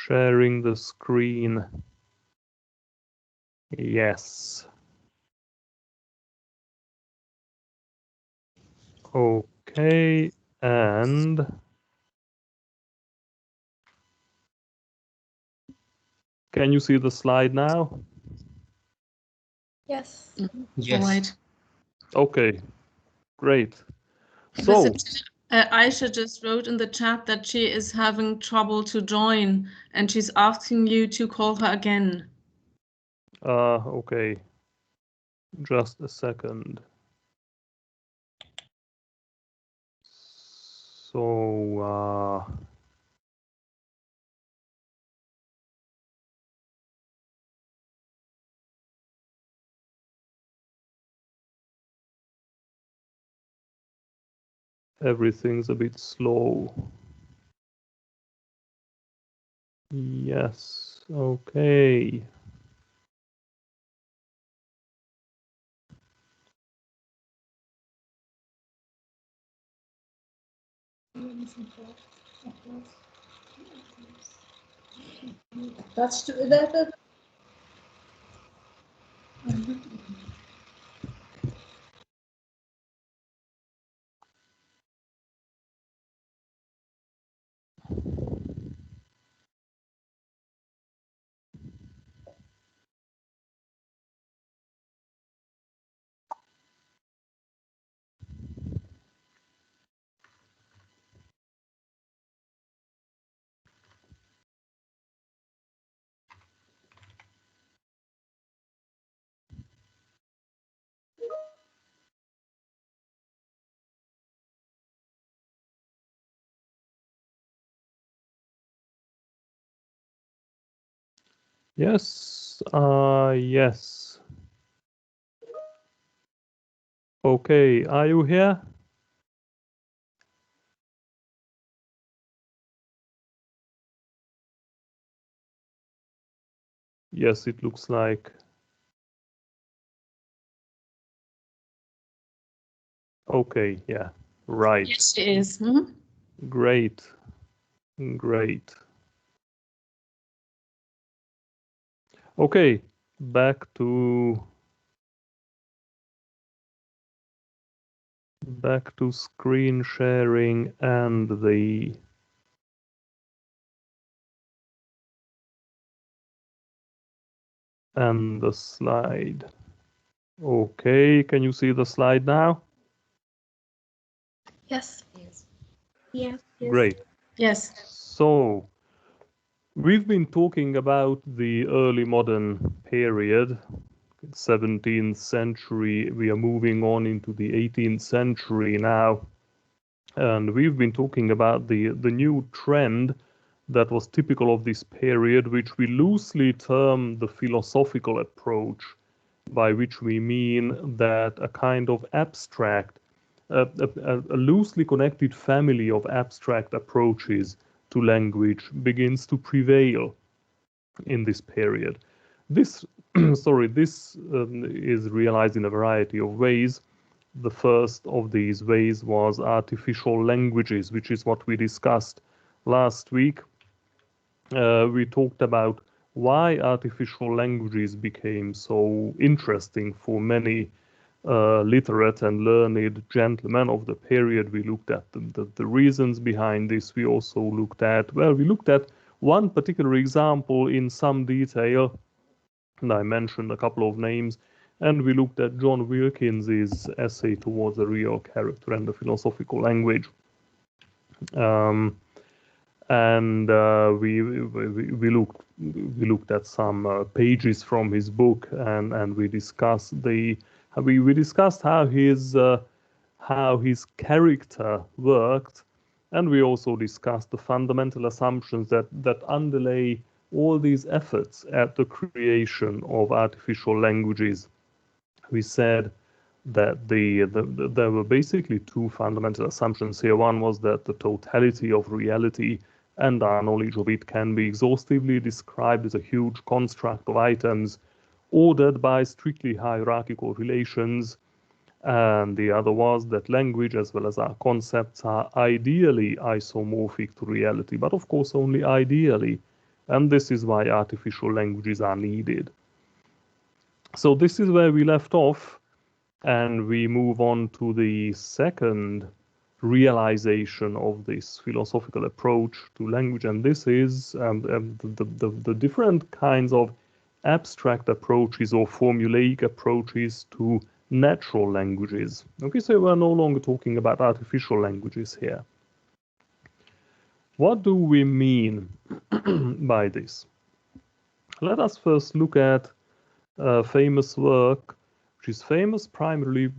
sharing the screen. Yes. Okay, and can you see the slide now? Yes. Yes. Right. Okay, great. So, Aisha just wrote in the chat that she is having trouble to join and she's asking you to call her again. okay, just a second. So, everything's a bit slow. Yes, okay. That's that. Yes, yes. Okay, are you here? Yes, it looks like. Okay, yeah, right. Yes, she is. Great, great. Okay, back to screen sharing and the slide. Okay, can you see the slide now? Yes. Yes. Great. Yes. So, we've been talking about the early modern period, 17th century. We are moving on into the 18th century now. And we've been talking about the new trend that was typical of this period, which we loosely term the philosophical approach, by which we mean that a kind of abstract, a loosely connected family of abstract approaches to language begins to prevail in this period. This, this is realized in a variety of ways. The first of these ways was artificial languages, which is what we discussed last week. We talked about why artificial languages became so interesting for many literate and learned gentlemen of the period. We looked at the reasons behind this. We also looked at, one particular example in some detail, and I mentioned a couple of names, and we looked at John Wilkins's essay Towards a Real Character and the Philosophical Language. And we looked at some pages from his book, and we discussed how his character worked, and we also discussed the fundamental assumptions that underlay all these efforts at the creation of artificial languages. We said that there were basically two fundamental assumptions here. One was that the totality of reality and our knowledge of it can be exhaustively described as a huge construct of items ordered by strictly hierarchical relations. And the other was that language, as well as our concepts, are ideally isomorphic to reality, but of course only ideally. And this is why artificial languages are needed. So this is where we left off, and we move on to the second realization of this philosophical approach to language, and this is the different kinds of abstract approaches or formulaic approaches to natural languages. Okay, so we're no longer talking about artificial languages here. What do we mean by this? Let us first look at a famous work, which is famous primarily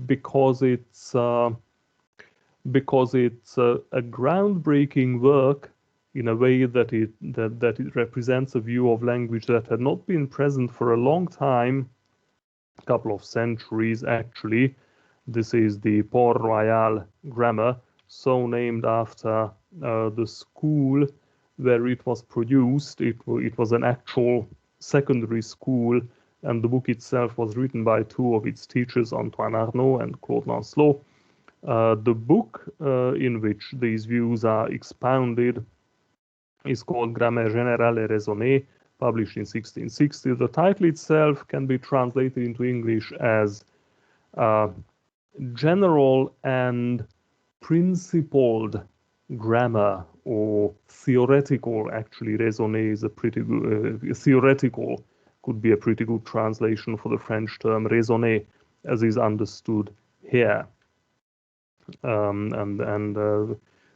because it's a groundbreaking work in a way that it represents a view of language that had not been present for a long time, a couple of centuries actually. This is the Port-Royal grammar, so named after the school where it was produced. It was an actual secondary school, and the book itself was written by two of its teachers, Antoine Arnaud and Claude Lancelot. The book in which these views are expounded is called Grammaire générale et raisonnée, published in 1660. The title itself can be translated into English as General and Principled Grammar, or theoretical. Actually, raisonné is a pretty good, theoretical could be a pretty good translation for the French term raisonner, as is understood here.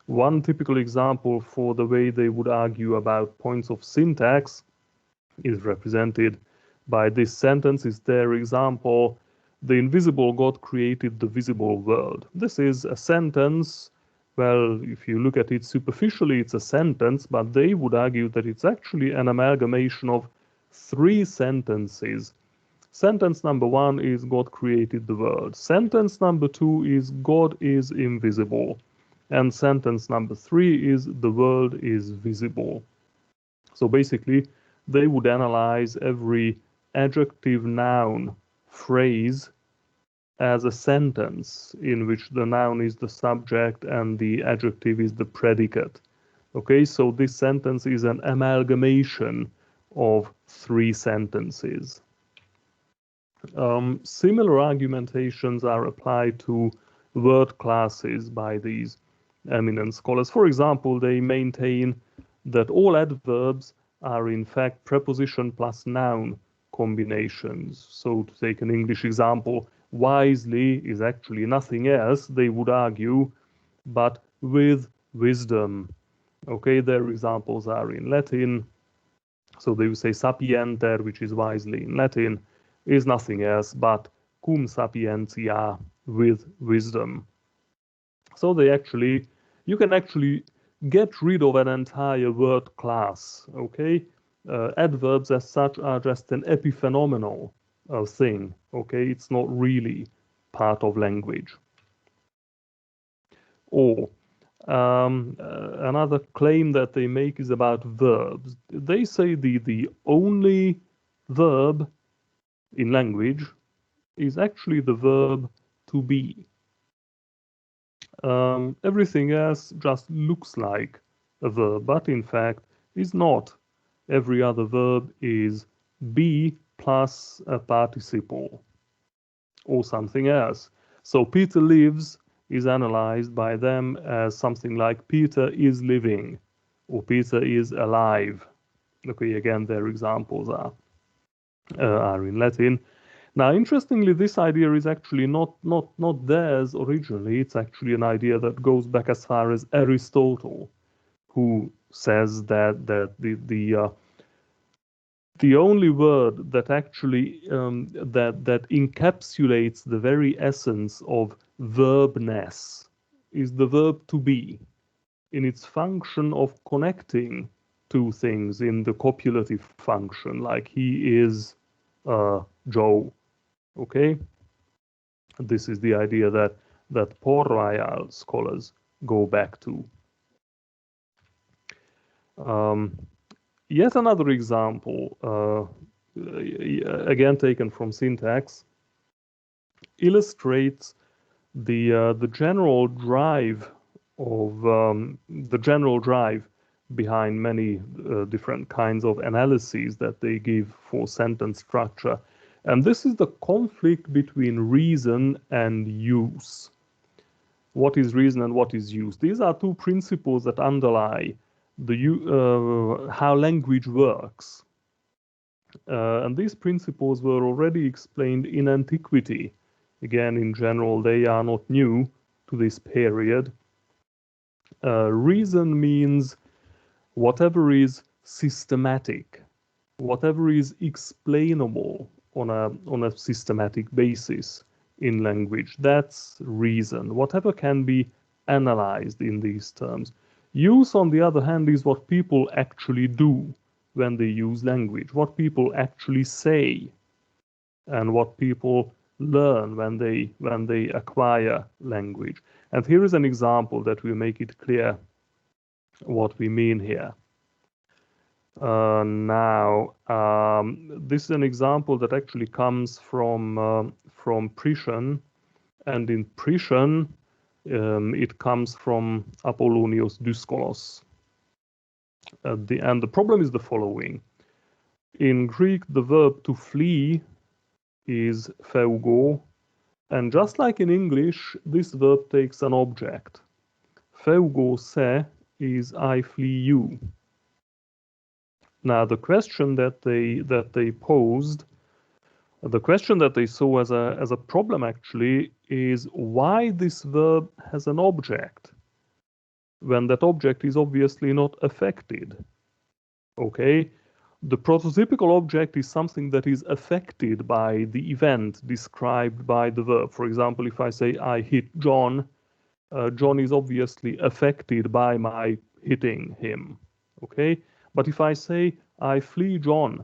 One typical example for the way they would argue about points of syntax is represented by this sentence. Is their example: the invisible God created the visible world. This is a sentence. Well, if you look at it superficially, it's a sentence, but they would argue that it's actually an amalgamation of three sentences. Sentence number one is God created the world. Sentence number two is God is invisible. And sentence number three is the world is visible. So basically, they would analyze every adjective noun phrase as a sentence in which the noun is the subject and the adjective is the predicate. Okay, so this sentence is an amalgamation of three sentences. Similar argumentations are applied to word classes by these eminent scholars. For example, they maintain that all adverbs are in fact preposition plus noun combinations. So to take an English example, wisely is actually nothing else, they would argue, but with wisdom. Okay, their examples are in Latin. So they would say sapienter, which is wisely in Latin, is nothing else but cum sapientia, with wisdom. So you can actually get rid of an entire word class, okay? Adverbs as such are just an epiphenomenal thing, okay? It's not really part of language. Or another claim that they make is about verbs. They say the only verb in language is actually the verb to be. Everything else just looks like a verb, but in fact is not. Every other verb is be plus a participle or something else. So Peter lives is analyzed by them as something like Peter is living or Peter is alive. Okay, again, their examples are in Latin. Now, interestingly, this idea is actually not theirs originally. It's actually an idea that goes back as far as Aristotle, who says that the only word that actually that encapsulates the very essence of verbness is the verb to be, in its function of connecting two things in the copulative function, like he is Joe. Okay, this is the idea that Port-Royal scholars go back to. Yet another example, again taken from syntax, illustrates the general drive behind many different kinds of analyses that they give for sentence structure. And this is the conflict between reason and use. What is reason and what is use? These are two principles that underlie how language works. And these principles were already explained in antiquity. Again, in general, they are not new to this period. Reason means whatever is systematic, whatever is explainable on a systematic basis in language. That's reason. Whatever can be analyzed in these terms. Use, on the other hand, is what people actually do when they use language, what people actually say, and what people learn when they acquire language. And here is an example that will make it clear what we mean here. This is an example that actually comes from Priscian, and in Priscian it comes from Apollonius Dyskolos. And the problem is the following. In Greek, the verb to flee is feugo, and just like in English, this verb takes an object. Feugo se is I flee you. Now, the question that they posed, the question that they saw as a problem actually is why this verb has an object when that object is obviously not affected. Okay, the prototypical object is something that is affected by the event described by the verb. For example, if I say I hit John, John is obviously affected by my hitting him. Okay, but if I say I flee John,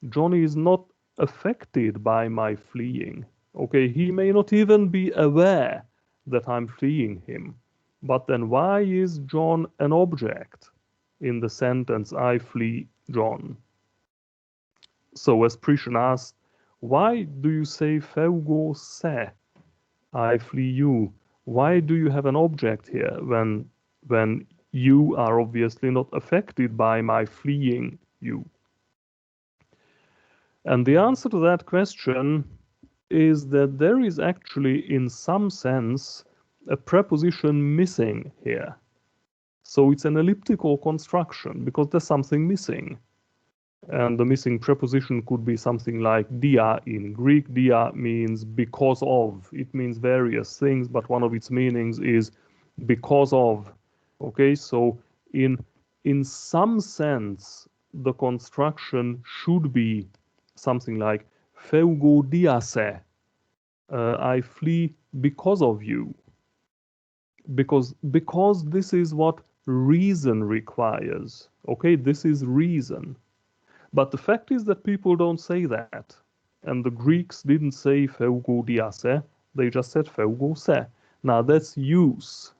John is not affected by my fleeing. Okay, he may not even be aware that I'm fleeing him. But then why is John an object in the sentence I flee John? So as Priscian asked, why do you say feugo se, I flee you? Why do you have an object here when you are obviously not affected by my fleeing you? And the answer to that question is that there is actually, in some sense, a preposition missing here. So it's an elliptical construction because there's something missing. And the missing preposition could be something like dia in Greek. Dia means because of. It means various things, but one of its meanings is because of. Okay, so in some sense, the construction should be something like feugo dia se. I flee because of you. Because this is what reason requires. Okay, this is reason. But the fact is that people don't say that. And the Greeks didn't say feugo dia se, they just said feugo se. Now that's use,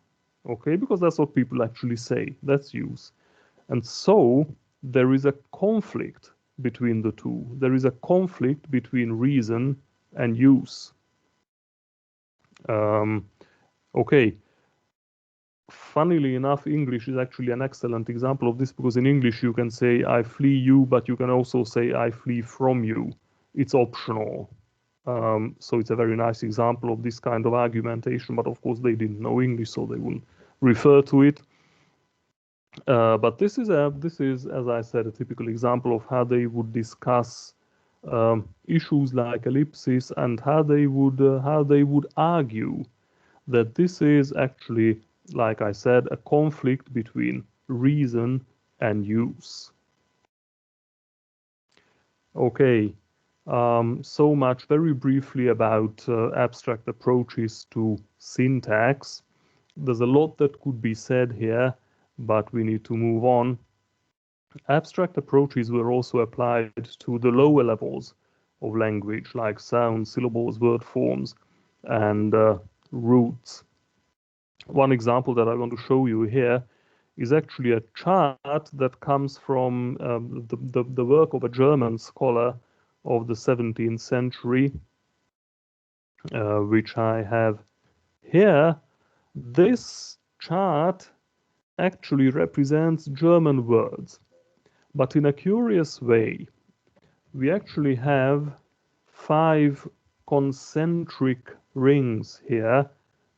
okay, because that's what people actually say, that's use. And so there is a conflict between the two. There is a conflict between reason and use. Okay. Funnily enough, English is actually an excellent example of this because in English you can say I flee you, but you can also say I flee from you. It's optional. So it's a very nice example of this kind of argumentation, but of course they didn't know English, so they wouldn't refer to it. But this is, as I said, a typical example of how they would discuss issues like ellipsis and how they would argue that this is actually, like I said, a conflict between reason and use. Okay, so much very briefly about abstract approaches to syntax. There's a lot that could be said here, but we need to move on. Abstract approaches were also applied to the lower levels of language, like sounds, syllables, word forms, and roots. One example that I want to show you here is actually a chart that comes from the work of a German scholar of the 17th century, which I have here. This chart actually represents German words. But in a curious way, we actually have 5 concentric rings here,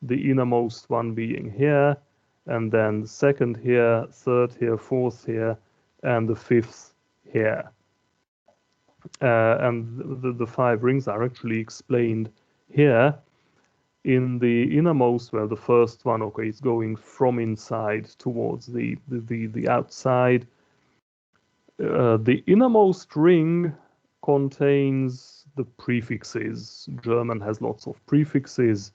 the innermost one being here, and then the second here, third here, fourth here, and the fifth here. And the 5 rings are actually explained here. In the innermost, well, the first one, okay, is going from inside towards the outside. The innermost ring contains the prefixes. German has lots of prefixes,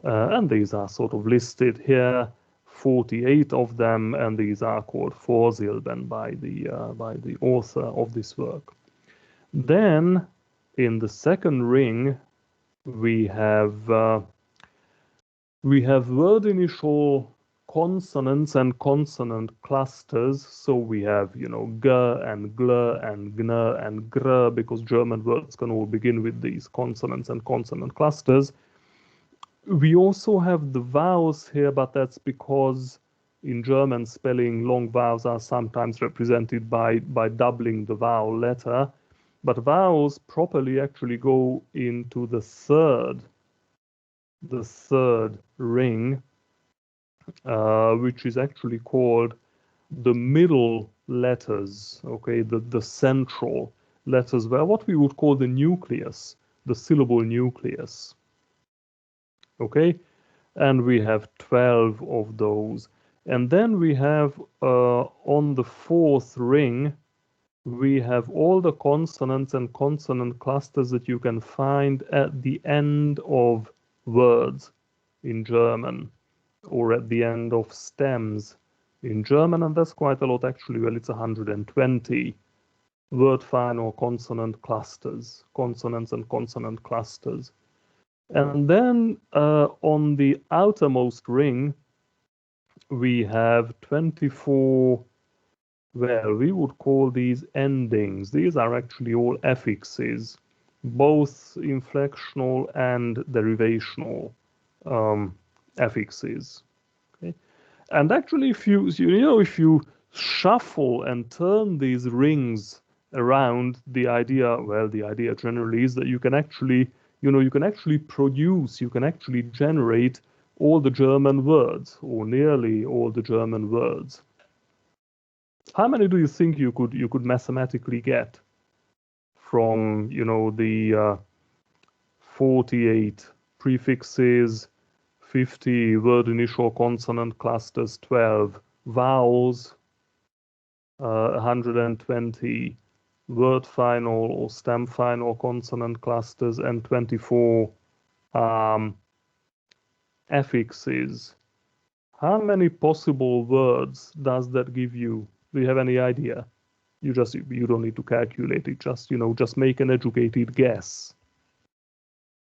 and these are sort of listed here, 48 of them, and these are called Vorsilben by the author of this work. Then, in the second ring, we have word initial consonants and consonant clusters. So we have, g and gl and gn and gr, because German words can all begin with these consonants and consonant clusters. We also have the vowels here, but that's because in German spelling, long vowels are sometimes represented by doubling the vowel letter. But vowels properly actually go into the third ring, which is actually called the middle letters, okay, the central letters, where what we would call the nucleus, the syllable nucleus. Okay, and we have 12 of those. And then we have on the fourth ring, we have all the consonants and consonant clusters that you can find at the end of words in German, or at the end of stems in German, and that's quite a lot actually. Well, it's 120 word final consonant clusters, consonants and consonant clusters. And then on the outermost ring, we have 24, well, we would call these endings. These are actually all affixes, both inflectional and derivational affixes. Okay? And actually, if you shuffle and turn these rings around, the idea generally is that you can actually produce, you can actually generate all the German words, or nearly all the German words. How many do you think you could mathematically get from the 48 prefixes, 50 word initial consonant clusters, 12 vowels, 120 word final or stem final consonant clusters, and 24 affixes? How many possible words does that give you? Do you have any idea? You don't need to calculate it. Just make an educated guess.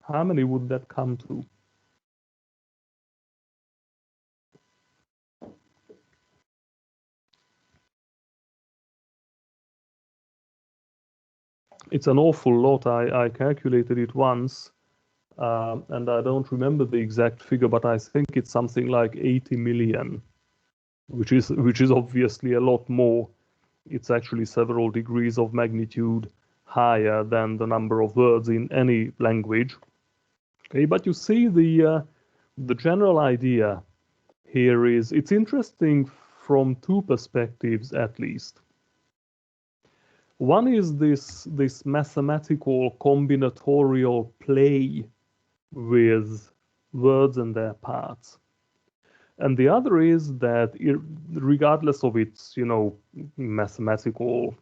How many would that come to? It's an awful lot. I calculated it once, and I don't remember the exact figure, but I think it's something like 80 million, which is obviously a lot more. It's actually several degrees of magnitude higher than the number of words in any language. Okay, but you see the general idea here is, it's interesting from 2 perspectives at least. One is this mathematical combinatorial play with words and their parts. And the other is that regardless of its, mathematical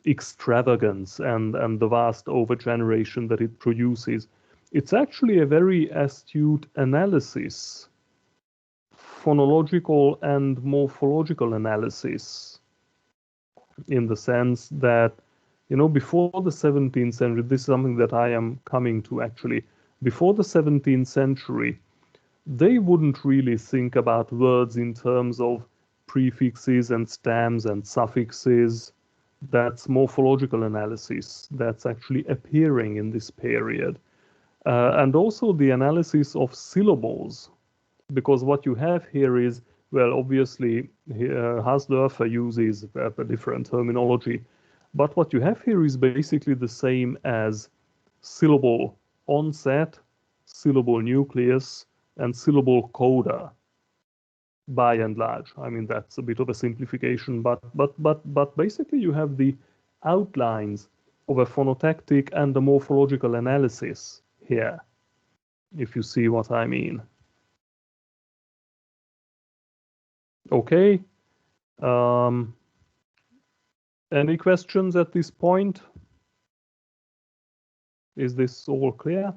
extravagance and the vast overgeneration that it produces, it's actually a very astute analysis, phonological and morphological analysis, in the sense that, before the 17th century, this is something that I am coming to actually, before the 17th century, they wouldn't really think about words in terms of prefixes and stems and suffixes. That's morphological analysis that's actually appearing in this period. And also the analysis of syllables, because what you have here is Well, obviously, Hasdorfer uses a different terminology, but what you have here is basically the same as syllable onset, syllable nucleus, and syllable coda, by and large. I mean, that's a bit of a simplification, but basically you have the outlines of a phonotactic and a morphological analysis here, if you see what I mean. Okay. Any questions at this point? Is this all clear?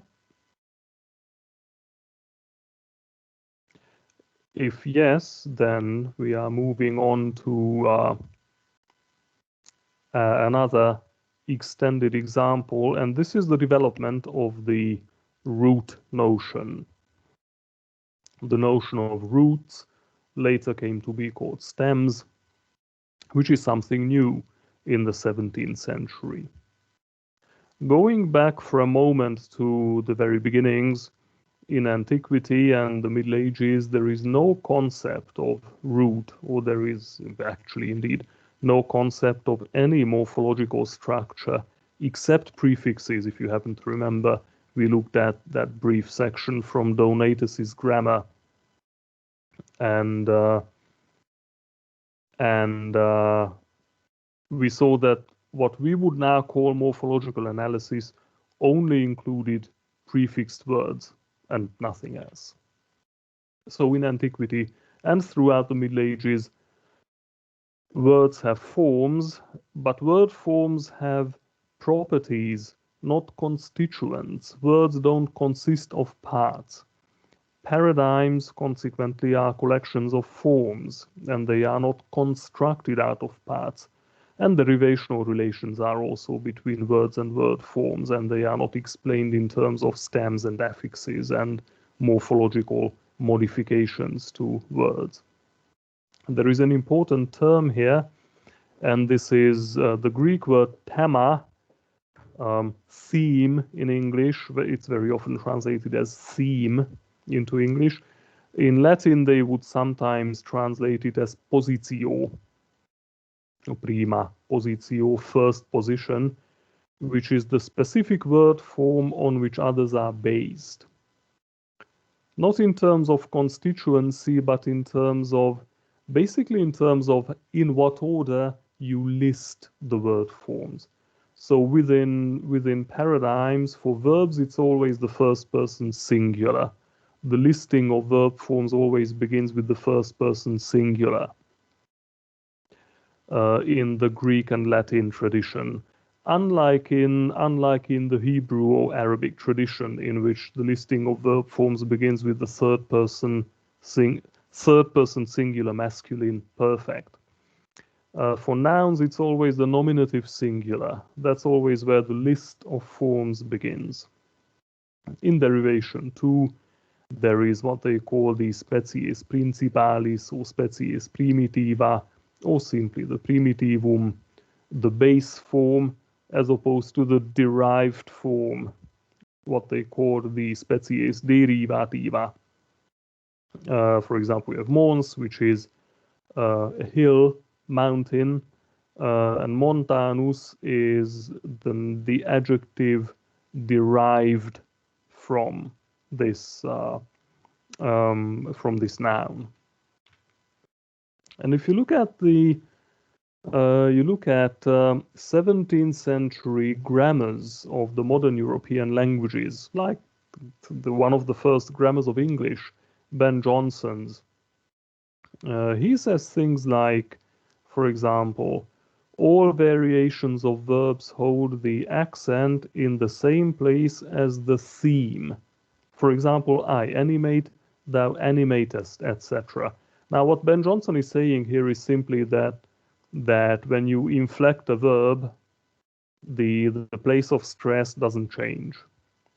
If yes, then we are moving on to another extended example, and this is the development of the root notion. The notion of roots later came to be called stems, which is something new in the 17th century. Going back for a moment to the very beginnings, in antiquity and the Middle Ages, there is no concept of root, or there is actually indeed no concept of any morphological structure except prefixes. If you happen to remember, we looked at that brief section from Donatus's grammar, and we saw that what we would now call morphological analysis only included prefixed words and nothing else. So in antiquity and throughout the Middle Ages, words have forms, but word forms have properties, not constituents. Words don't consist of parts. Paradigms, consequently, are collections of forms, and they are not constructed out of parts. And derivational relations are also between words and word forms, and they are not explained in terms of stems and affixes and morphological modifications to words. There is an important term here, and this is the Greek word thema, theme in English. It's very often translated as theme into English. In Latin, they would sometimes translate it as positio, prima positio, first position, which is the specific word form on which others are based. Not in terms of constituency, but in terms of, basically in terms of in what order you list the word forms. So within paradigms, for verbs, it's always the first person singular. The listing of verb forms always begins with the first person singular. In the Greek and Latin tradition, unlike in the Hebrew or Arabic tradition, in which the listing of verb forms begins with the third person singular masculine perfect. For nouns, it's always the nominative singular. That's always where the list of forms begins. In derivation too, there is what they call the species principalis or species primitiva, or simply the primitivum, the base form, as opposed to the derived form, what they call the species derivativa. For example, we have mons, which is a hill, mountain, and montanus is the adjective derived from this noun. And if you look at 17th century grammars of the modern European languages, like one of the first grammars of English, Ben Jonson's, he says things like, for example, all variations of verbs hold the accent in the same place as the theme. For example, I animate, thou animatest, etc. Now, what Ben Jonson is saying here is simply that when you inflect a verb, the place of stress doesn't change.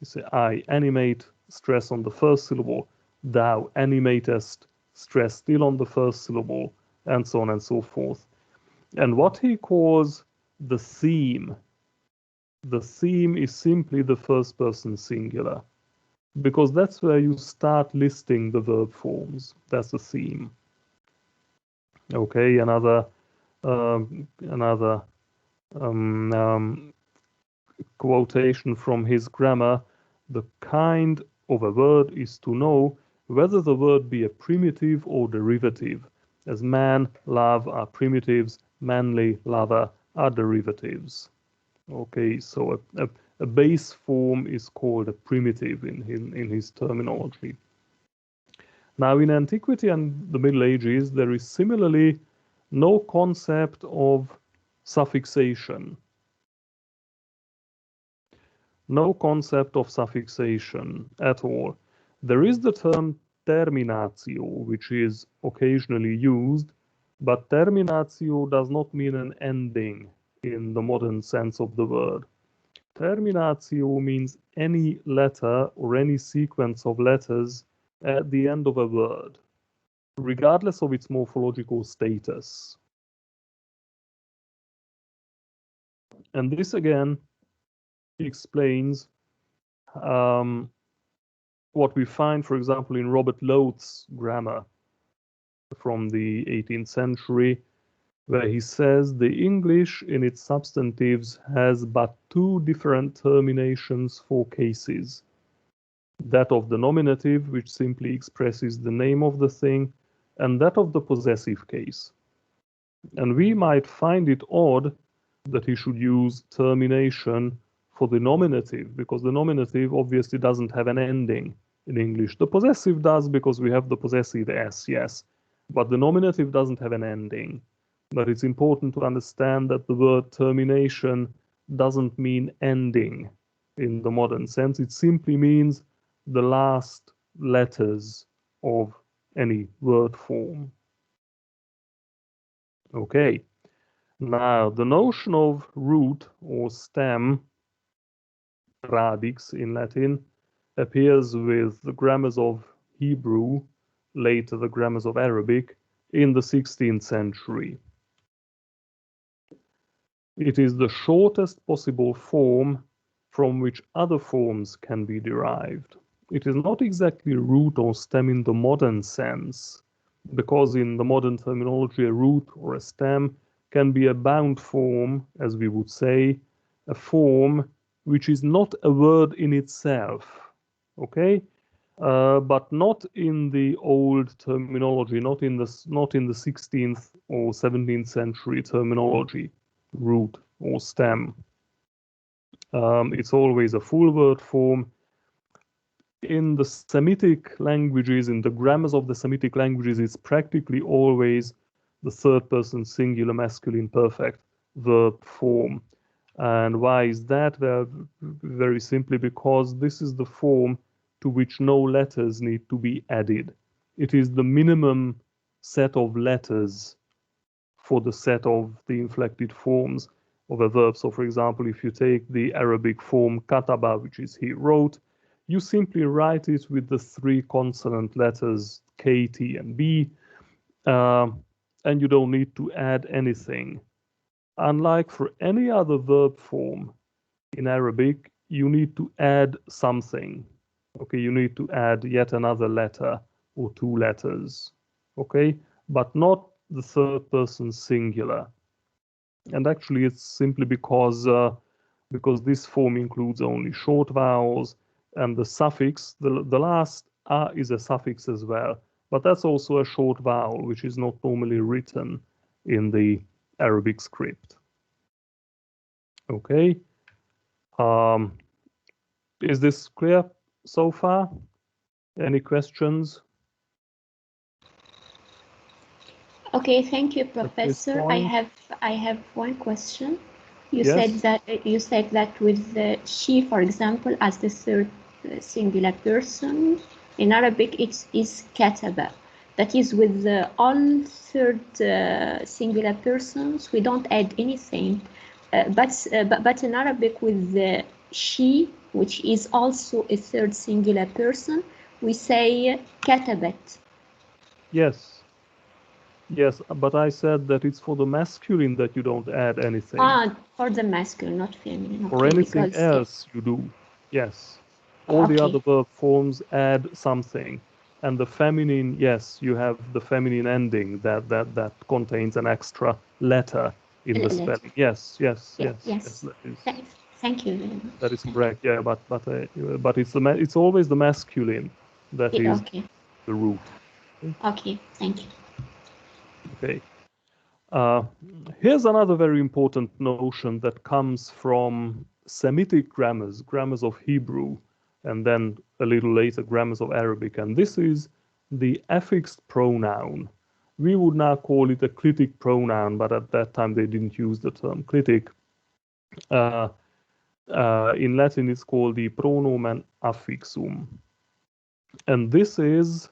You say, I animate, stress on the first syllable, thou animatest, stress still on the first syllable, and so on and so forth. And what he calls the theme is simply the first person singular, because that's where you start listing the verb forms. That's the theme. Okay, another quotation from his grammar: the kind of a word is to know whether the word be a primitive or derivative, as man, love are primitives, manly, lover are derivatives. Okay, so a base form is called a primitive in his terminology. Now, in antiquity and the Middle Ages, there is similarly no concept of suffixation. No concept of suffixation at all. There is the term terminatio, which is occasionally used, but terminatio does not mean an ending in the modern sense of the word. Terminatio means any letter or any sequence of letters at the end of a word, regardless of its morphological status. And this again explains what we find, for example, in Robert Loth's grammar from the 18th century, where he says the English in its substantives has but two different terminations for cases: that of the nominative, which simply expresses the name of the thing, and that of the possessive case. And we might find it odd that he should use termination for the nominative, because the nominative obviously doesn't have an ending in English. The possessive does, because we have the possessive s, yes, but the nominative doesn't have an ending. But it's important to understand that the word termination doesn't mean ending in the modern sense. It simply means the last letters of any word form. Okay. Now, the notion of root or stem, radix in Latin, appears with the grammars of Hebrew, later the grammars of Arabic, in the 16th century. It is the shortest possible form from which other forms can be derived. It is not exactly root or stem in the modern sense, because in the modern terminology, a root or a stem can be a bound form, as we would say, a form which is not a word in itself, okay? But not in the old terminology, not in the 16th or 17th century terminology, root or stem. It's always a full word form. In the Semitic languages, in the grammars of the Semitic languages, it's practically always the third person singular masculine perfect verb form. And why is that? Well, very simply because this is the form to which no letters need to be added. It is the minimum set of letters for the set of the inflected forms of a verb. So, for example, if you take the Arabic form kataba, which is he wrote, you simply write it with the three consonant letters K, T, and B, and you don't need to add anything. Unlike for any other verb form in Arabic, you need to add something. Okay, you need to add yet another letter or two letters. Okay, but not the third person singular. And actually, it's simply because this form includes only short vowels, and the suffix, the last a is a suffix as well, but that's also a short vowel, which is not normally written in the Arabic script. Okay. Is this clear so far? Any questions? Okay, thank you, Professor. I have one question. You Yes. said that with the she, for example, as the third singular person in Arabic, it is kataba. That is, with all third singular persons, we don't add anything. But in Arabic, with the she, which is also a third singular person, we say katabat. Yes. Yes, but I said that it's for the masculine that you don't add anything. For the masculine, not feminine. For Okay, anything because else you do. Yes. All the other verb forms add something. And the feminine, yes, you have the feminine ending that contains an extra letter in the spelling. Yes, yes, yes, yes. Thank you very much. That is correct. Yeah, but it's always the masculine that is the root. Okay, thank you. Okay. Here's another very important notion that comes from Semitic grammars, grammars of Hebrew, and then a little later grammars of Arabic, and this is the affixed pronoun. We would now call it a clitic pronoun, but at that time they didn't use the term clitic. In Latin, it's called the Pronomen Afixum. And this is,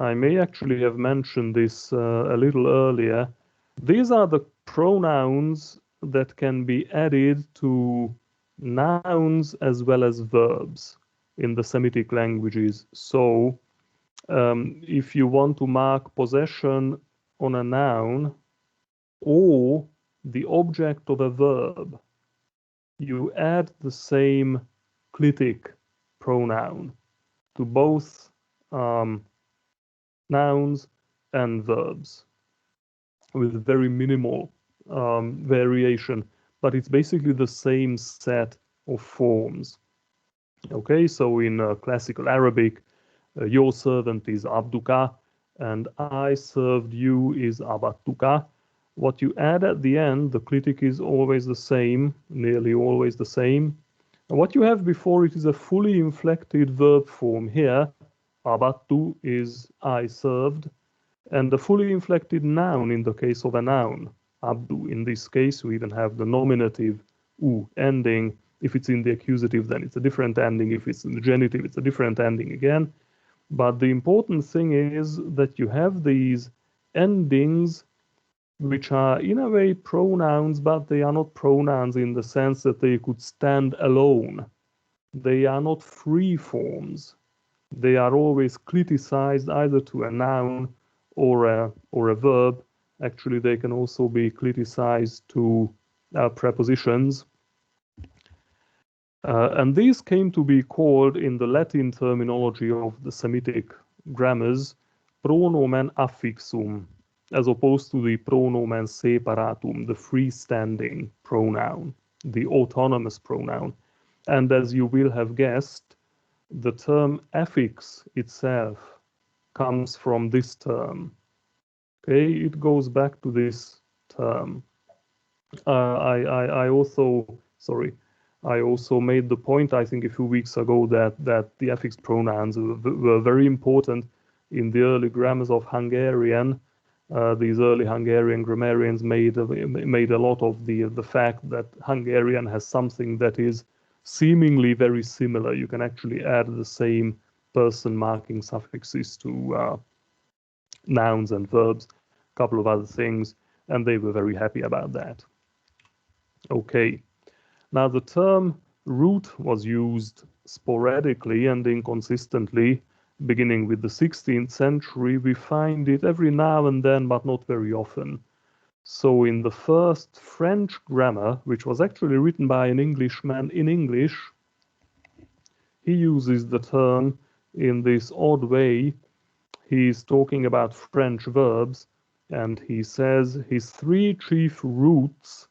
I may actually have mentioned this a little earlier, these are the pronouns that can be added to nouns as well as verbs in the Semitic languages. So if you want to mark possession on a noun or the object of a verb, you add the same clitic pronoun to both nouns and verbs with very minimal variation, but it's basically the same set of forms. Okay, so in classical Arabic, your servant is abduka, and I served you is abattuka. What you add at the end, the clitic is always the same, nearly always the same. And what you have before it is a fully inflected verb form here. Abattu is I served, and the fully inflected noun in the case of a noun, abdu. In this case, we even have the nominative u ending. If it's in the accusative, then it's a different ending. If it's in the genitive, it's a different ending again. But the important thing is that you have these endings which are in a way pronouns, but they are not pronouns in the sense that they could stand alone. They are not free forms. They are always cliticized either to a noun or a verb. Actually, they can also be cliticized to prepositions. And these came to be called in the Latin terminology of the Semitic grammars pronomen affixum, as opposed to the pronomen separatum, the freestanding pronoun, the autonomous pronoun. And as you will have guessed, the term affix itself comes from this term. Okay, it goes back to this term. I also made the point, I think a few weeks ago, that the affix pronouns were very important in the early grammars of Hungarian. These early Hungarian grammarians made a lot of the fact that Hungarian has something that is seemingly very similar. You can actually add the same person marking suffixes to nouns and verbs, a couple of other things, and they were very happy about that. Okay, now the term root was used sporadically and inconsistently. Beginning with the 16th century, we find it every now and then, but not very often. So in the first French grammar, which was actually written by an Englishman in English, he uses the term in this odd way. He's talking about French verbs, and he says his three chief roots,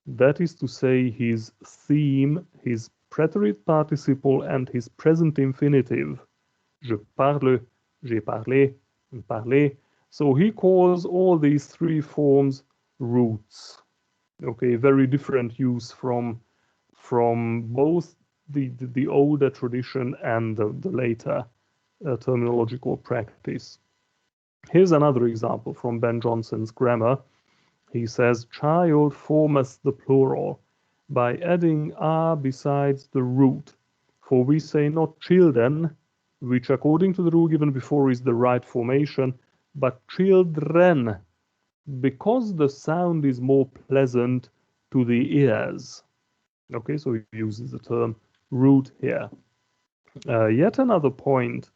that is to say his theme, his preterite participle, and his present infinitive. Je parle, j'ai parlé, parler. So he calls all these three forms roots. Okay, very different use from both the older tradition and the later terminological practice. Here's another example from Ben Jonson's grammar. He says, child formeth the plural by adding a besides the root. For we say not children, which according to the rule given before is the right formation, but children, because the sound is more pleasant to the ears. Okay, so he uses the term root here. Yet another point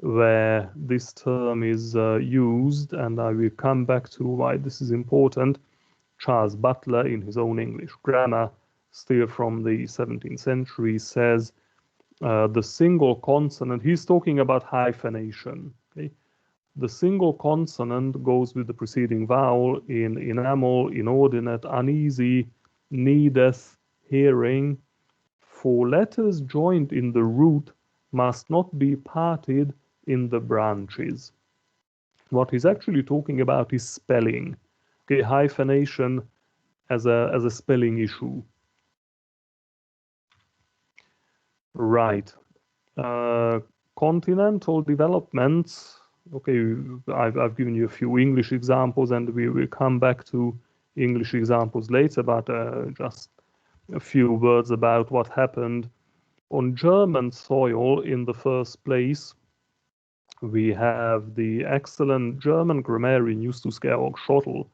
where this term is used, and I will come back to why this is important. Charles Butler, in his own English grammar, still from the 17th century, says the single consonant, he's talking about hyphenation. Okay? The single consonant goes with the preceding vowel in enamel, inordinate, uneasy, needeth, hearing. For letters joined in the root must not be parted in the branches. What he's actually talking about is spelling. Okay, hyphenation as a spelling issue. Right. Continental developments. Okay, I've given you a few English examples, and we will come back to English examples later, but just a few words about what happened on German soil in the first place. We have the excellent German grammarian Justus Georg Schottel,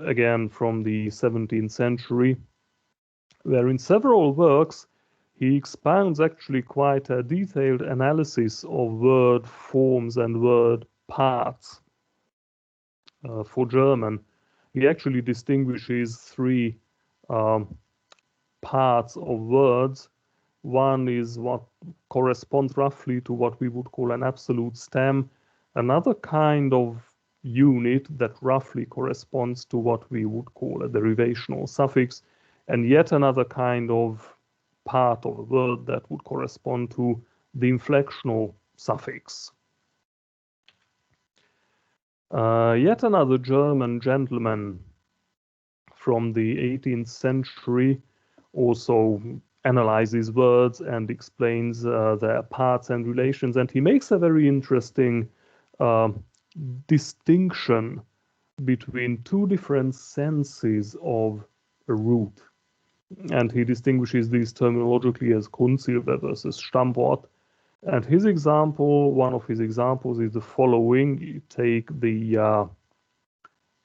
again from the 17th century, where in several works he expounds actually quite a detailed analysis of word forms and word parts for German. He actually distinguishes three parts of words. One is what corresponds roughly to what we would call an absolute stem, another kind of unit that roughly corresponds to what we would call a derivational suffix, and yet another kind of part of a word that would correspond to the inflectional suffix. Yet another German gentleman from the 18th century also analyzes words and explains their parts and relations, and he makes a very interesting distinction between two different senses of a root. And he distinguishes these terminologically as Grundsilbe versus Stammwort. And his example, one of his examples is the following. You take the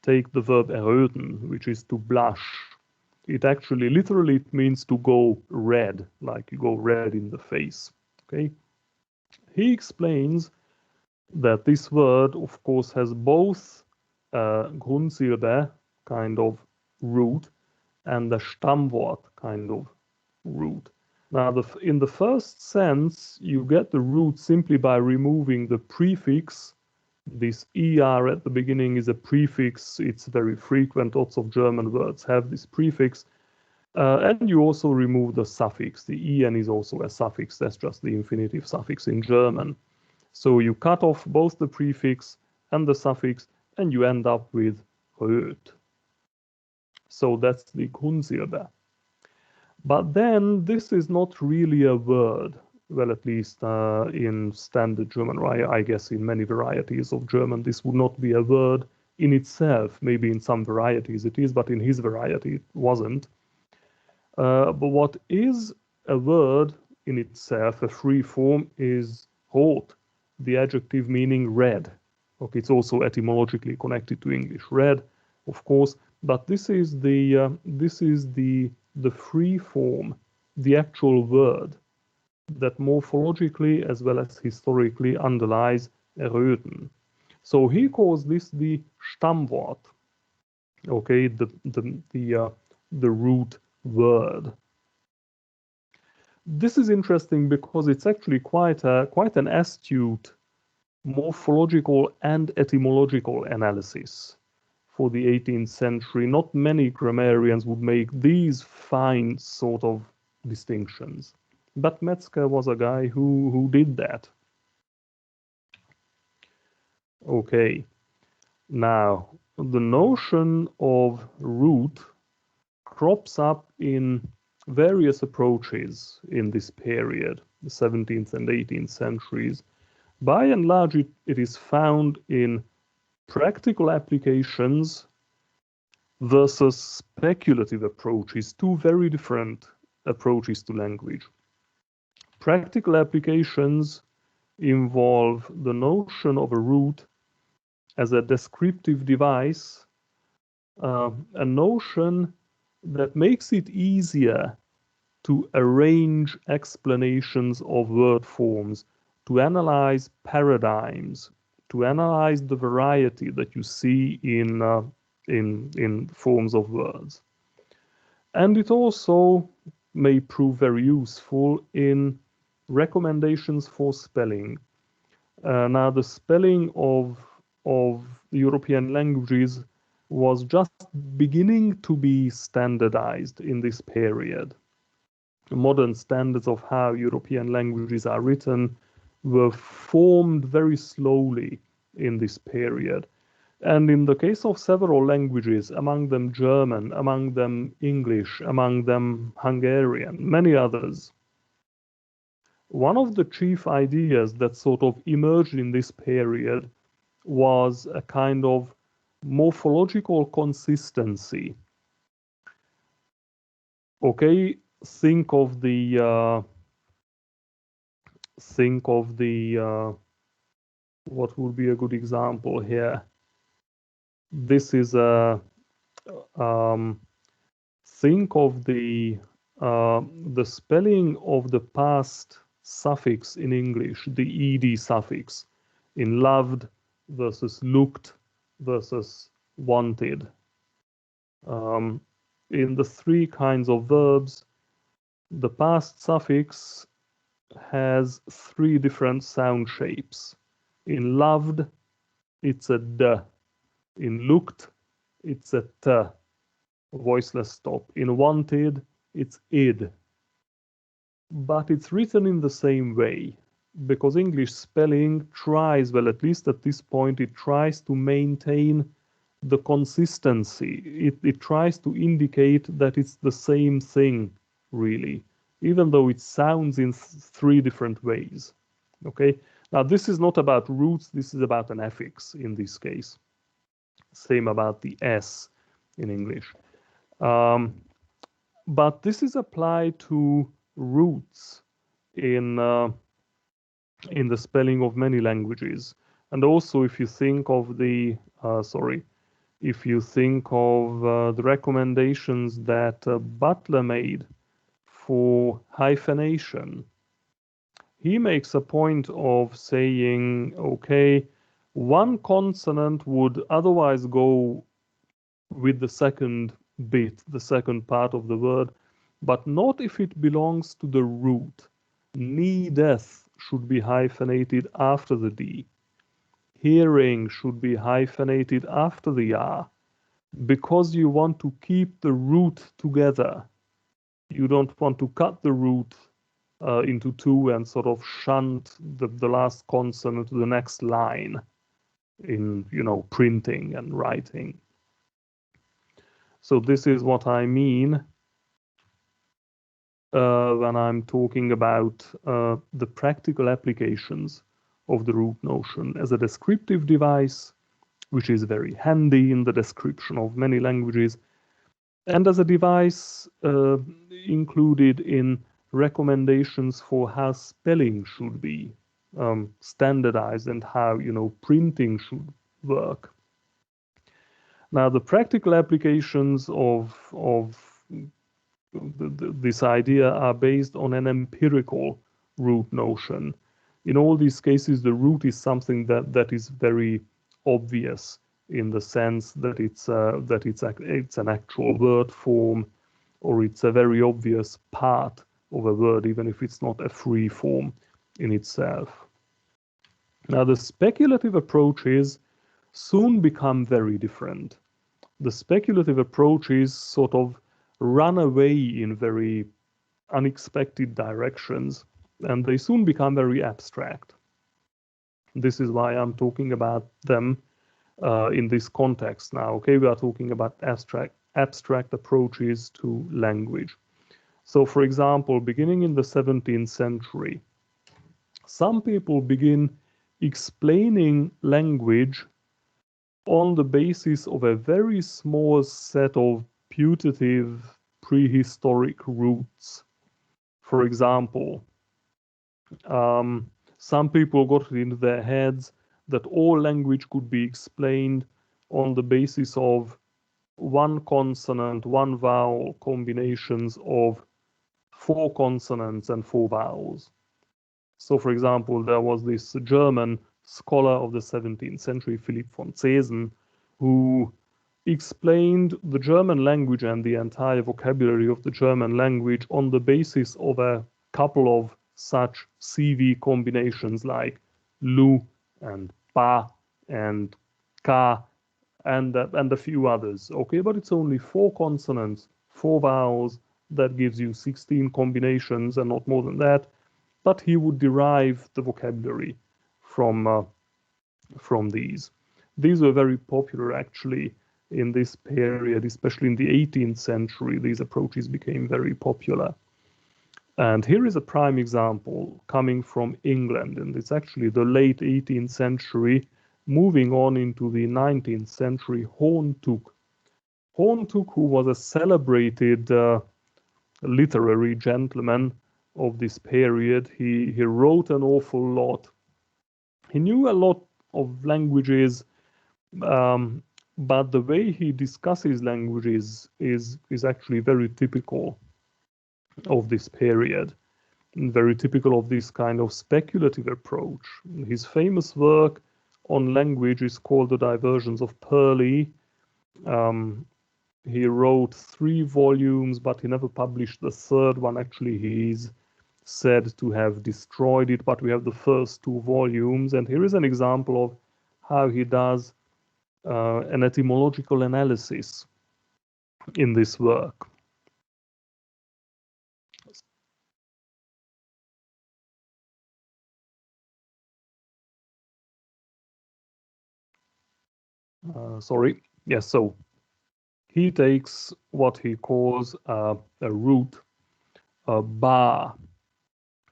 verb erröten, which is to blush. It actually literally means to go red, like you go red in the face. Okay. He explains that this word, of course, has both Grundsilbe kind of root and the Stammwort kind of root. Now, in the first sense, you get the root simply by removing the prefix. This er at the beginning is a prefix. It's very frequent. Lots of German words have this prefix. And you also remove the suffix. The en is also a suffix. That's just the infinitive suffix in German. So you cut off both the prefix and the suffix, and you end up with röt. So that's the Grundsilbe. But then this is not really a word. Well, at least in standard German, or I guess in many varieties of German, this would not be a word in itself. Maybe in some varieties it is, but in his variety it wasn't. But what is a word in itself, a free form, is rot, the adjective meaning red. Okay, it's also etymologically connected to English red, of course, but this is the free form, the actual word that morphologically as well as historically underlies erröten. So he calls this the Stammwort. Okay, the root word. This is interesting because it's actually quite an astute morphological and etymological analysis for the 18th century. Not many grammarians would make these fine sort of distinctions, but Metzger was a guy who did that. Okay, now the notion of root crops up in various approaches in this period, the 17th and 18th centuries. By and large, it is found in practical applications versus speculative approaches, two very different approaches to language. Practical applications involve the notion of a root as a descriptive device, a notion that makes it easier to arrange explanations of word forms, to analyze paradigms, to analyze the variety that you see in forms of words. And it also may prove very useful in recommendations for spelling. Now, the spelling of European languages was just beginning to be standardized in this period. Modern standards of how European languages are written were formed very slowly in this period. And in the case of several languages, among them German, among them English, among them Hungarian, many others, one of the chief ideas that sort of emerged in this period was a kind of morphological consistency. Okay, think of the what would be a good example here? This is a think of the spelling of the past suffix in English, the ed suffix, in loved versus looked versus wanted. In the three kinds of verbs, the past suffix has three different sound shapes. In loved, it's a d. In looked, it's a t, a voiceless stop. In wanted, it's id. But it's written in the same way, because English spelling tries, well, at least at this point, it tries to maintain the consistency. It tries to indicate that it's the same thing, really, even though it sounds in three different ways. Okay, now this is not about roots, this is about an affix in this case. Same about the S in English. But this is applied to roots in the spelling of many languages. And also, if you think of the if you think of the recommendations that Butler made for hyphenation, he makes a point of saying, okay, one consonant would otherwise go with the second bit, the second part of the word, but not if it belongs to the root. Needeth should be hyphenated after the D. Hearing should be hyphenated after the R, because you want to keep the root together. You don't want to cut the root into two and sort of shunt the last consonant to the next line in, printing and writing. So this is what I mean when I'm talking about the practical applications of the root notion as a descriptive device, which is very handy in the description of many languages, and as a device included in recommendations for how spelling should be standardized and how, printing should work. Now, the practical applications of this idea are based on an empirical root notion. In all these cases, the root is something that is very obvious in the sense that it's an actual word form, or it's a very obvious part of a word, even if it's not a free form in itself. Now, the speculative approaches soon become very different. The speculative approaches sort of run away in very unexpected directions, and they soon become very abstract. This is why I'm talking about them in this context now. Okay, we are talking about abstract approaches to language. So, for example, beginning in the 17th century, some people begin explaining language on the basis of a very small set of putative prehistoric roots. For example, some people got it into their heads that all language could be explained on the basis of one consonant, one vowel combinations of 4 consonants and 4 vowels. So, for example, there was this German scholar of the 17th century, Philipp von Zesen, who explained the German language and the entire vocabulary of the German language on the basis of a couple of such CV combinations like lu and pa and ka and a few others. Okay, but it's only 4 consonants, 4 vowels. That gives you 16 combinations and not more than that. But he would derive the vocabulary from these. These were very popular actually in this period, especially in the 18th century. These approaches became very popular. And here is a prime example coming from England, and it's actually the late 18th century, moving on into the 19th century. Horntuk, who was a celebrated literary gentleman of this period. He wrote an awful lot. He knew a lot of languages, but the way he discusses languages is actually very typical of this period, very typical of this kind of speculative approach. His famous work on language is called The Diversions of Purley. He wrote 3 volumes, but he never published the 3rd one. Actually, he's said to have destroyed it, but we have the first 2 volumes. And here is an example of how he does an etymological analysis in this work. Sorry. Yes, so he takes what he calls a root, ba.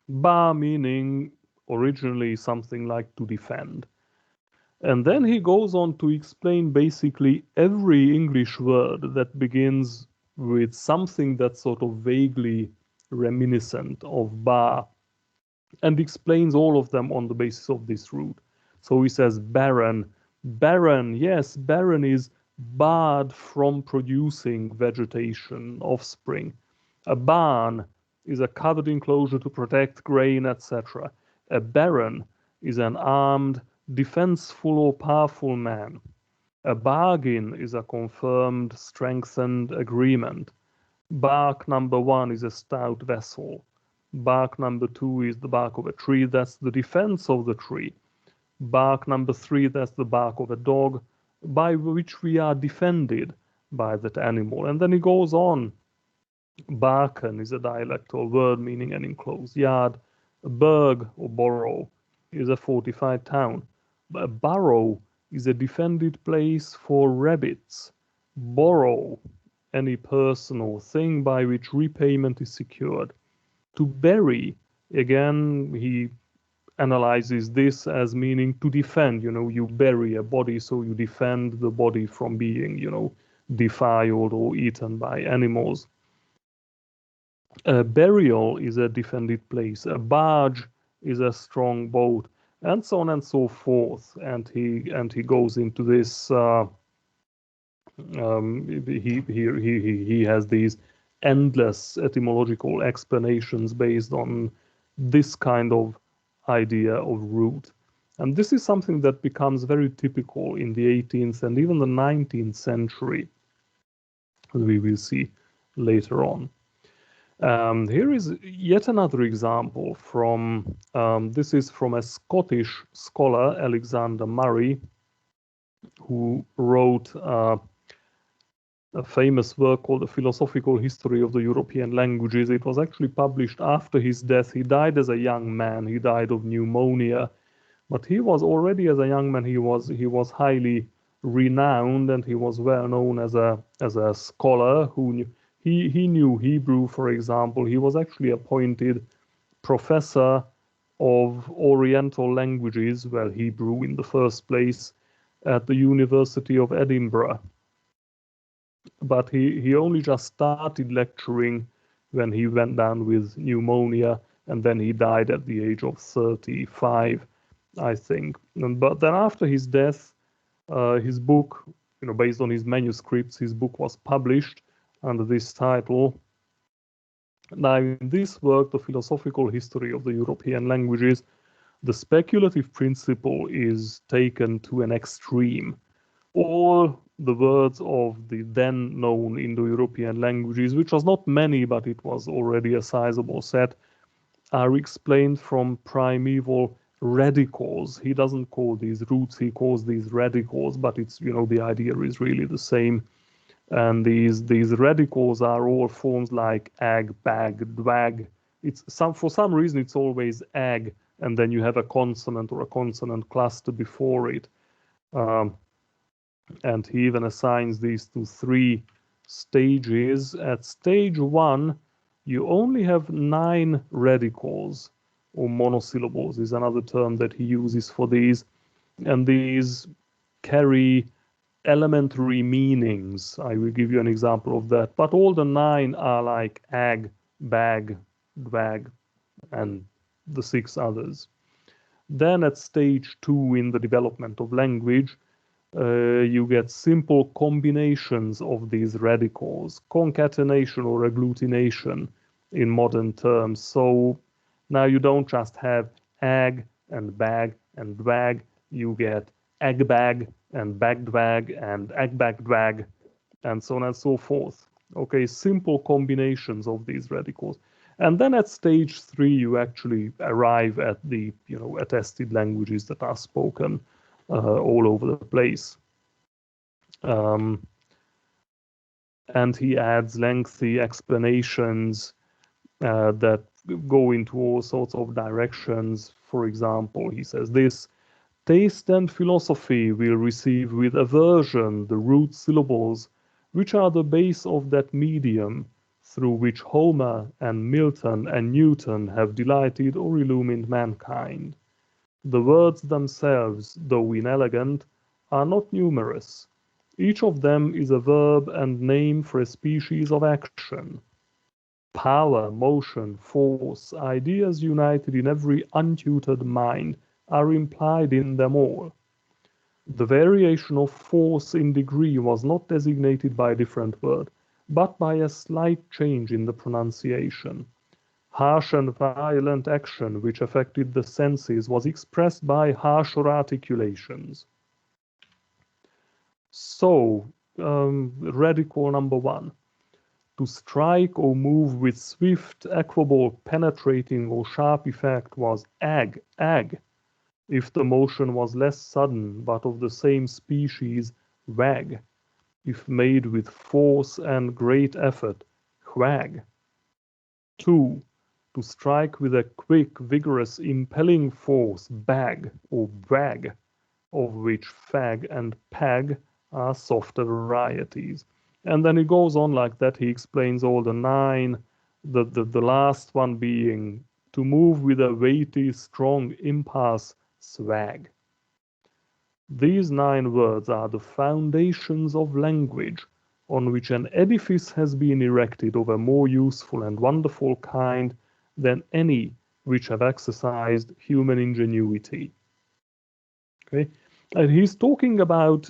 Ba meaning originally something like to defend. And then he goes on to explain basically every English word that begins with something that's sort of vaguely reminiscent of ba, and explains all of them on the basis of this root. So he says barren. Barren, yes, barren is barred from producing vegetation, offspring. A barn is a covered enclosure to protect grain, etc. A baron is an armed, defenseful or powerful man. A bargain is a confirmed, strengthened agreement. Bark number 1 is a stout vessel. Bark number 2 is the bark of a tree. That's the defense of the tree. Bark number 3, that's the bark of a dog, by which we are defended by that animal. And then he goes on. Barken is a dialectal word meaning an enclosed yard. A burg or borough is a fortified town. A burrow is a defended place for rabbits. Borrow, any person or thing by which repayment is secured. To bury, again, he analyzes this as meaning to defend. You bury a body, so you defend the body from being, defiled or eaten by animals. A burial is a defended place. A barge is a strong boat, and so on and so forth. And he goes into this. He has these endless etymological explanations based on this kind of idea of root. And this is something that becomes very typical in the 18th and even the 19th century, as we will see later on. Here is yet another example from, this is from a Scottish scholar, Alexander Murray, who wrote a famous work called The Philosophical History of the European Languages. It was actually published after his death. He died as a young man. He died of pneumonia, but he was already as a young man, he was highly renowned, and he was well known as a scholar who knew. He knew Hebrew, for example. He was actually appointed professor of Oriental languages, well, Hebrew in the first place, at the University of Edinburgh. But he only just started lecturing when he went down with pneumonia, and then he died at the age of 35, I think. But then after his death, his book, based on his manuscripts, his book was published under this title. Now, in this work, The Philosophical History of the European Languages, the speculative principle is taken to an extreme. all the words of the then known Indo-European languages, which was not many, but it was already a sizable set, are explained from primeval radicals. He doesn't call these roots, he calls these radicals, but it's, the idea is really the same. And these radicals are all forms like ag, bag, dwag. For some reason it's always ag, and then you have a consonant or a consonant cluster before it. And he even assigns these to 3 stages. At stage 1, you only have 9 radicals, or monosyllables is another term that he uses for these, and these carry elementary meanings. I will give you an example of that, but all the 9 are like ag, bag, dwag, and the 6 others. Then at stage 2 in the development of language, you get simple combinations of these radicals, concatenation or agglutination in modern terms. So now you don't just have ag and bag and dwag, you get agbag and bagdwag and agbagdwag and so on and so forth. Okay, simple combinations of these radicals. And then at stage 3, you actually arrive at the attested languages that are spoken all over the place. And he adds lengthy explanations that go into all sorts of directions. For example, he says this: taste and philosophy will receive with aversion the root syllables, which are the base of that medium through which Homer and Milton and Newton have delighted or illumined mankind. The words themselves, though inelegant, are not numerous. Each of them is a verb and name for a species of action. Power, motion, force, ideas united in every untutored mind are implied in them all. The variation of force in degree was not designated by a different word, but by a slight change in the pronunciation. Harsh and violent action which affected the senses was expressed by harsher articulations. So, radical number 1. To strike or move with swift, equable, penetrating or sharp effect was ag, ag. If the motion was less sudden but of the same species, wag. If made with force and great effort, whag. 2. To strike with a quick, vigorous, impelling force, bag or brag, of which fag and pag are softer varieties. And then he goes on like that. He explains all the 9, the last one being to move with a weighty, strong impulse, swag. These 9 words are the foundations of language, on which an edifice has been erected of a more useful and wonderful kind than any which have exercised human ingenuity. Okay, and he's talking about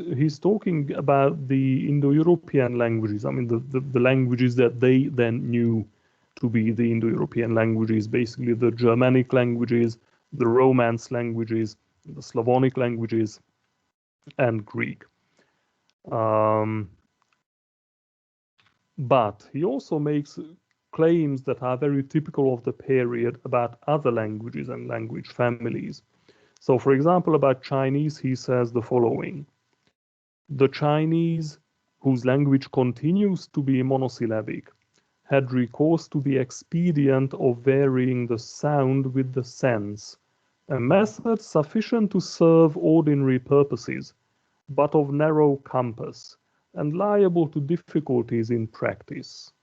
the Indo-European languages. I mean, the languages that they then knew to be the Indo-European languages, basically the Germanic languages, the Romance languages, the Slavonic languages, and Greek. But he also makes claims that are very typical of the period about other languages and language families. So, for example, about Chinese, he says the following: the Chinese, whose language continues to be monosyllabic, had recourse to the expedient of varying the sound with the sense, a method sufficient to serve ordinary purposes, but of narrow compass, and liable to difficulties in practice.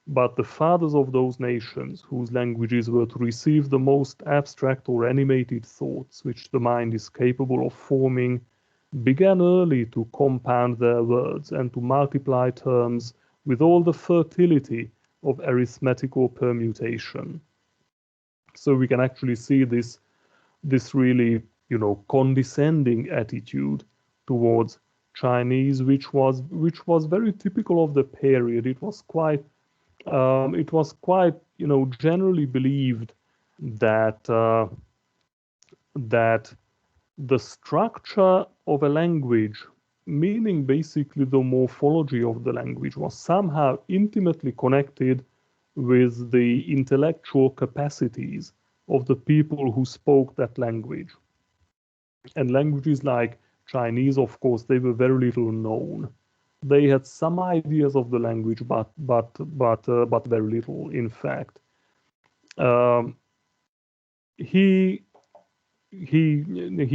But the fathers of those nations, whose languages were to receive the most abstract or animated thoughts which the mind is capable of forming, began early to compound their words and to multiply terms with all the fertility of arithmetical permutation. So we can actually see this really, condescending attitude towards Chinese, which was very typical of the period. It was quite generally believed that that the structure of a language meaning basically the morphology of the language was somehow intimately connected with the intellectual capacities of the people who spoke that language. And languages like Chinese, of course, they were very little known. They had some ideas of the language, but very little, in fact. He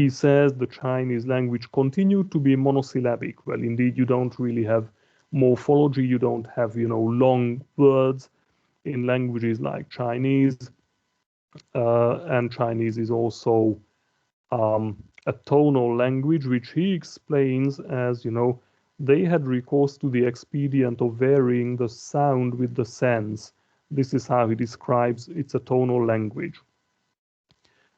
says the Chinese language continued to be monosyllabic. Well, indeed, you don't really have morphology. You don't have, long words in languages like Chinese. And Chinese is also a tonal language, which he explains as, they had recourse to the expedient of varying the sound with the sense. This is how he describes it's a tonal language.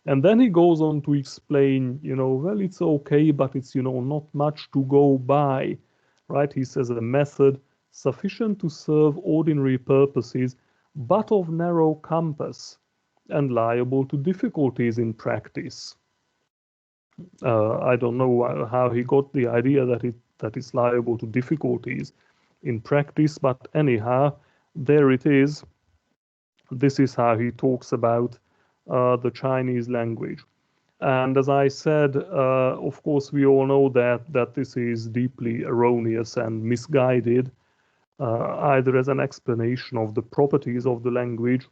And then he goes on to explain, well, it's okay, but it's, not much to go by, right? He says a method sufficient to serve ordinary purposes, but of narrow compass and liable to difficulties in practice. I don't know how he got the idea that it's liable to difficulties in practice, but anyhow, there it is. This is how he talks about the Chinese language. And as I said, of course, we all know that this is deeply erroneous and misguided, either as an explanation of the properties of the language,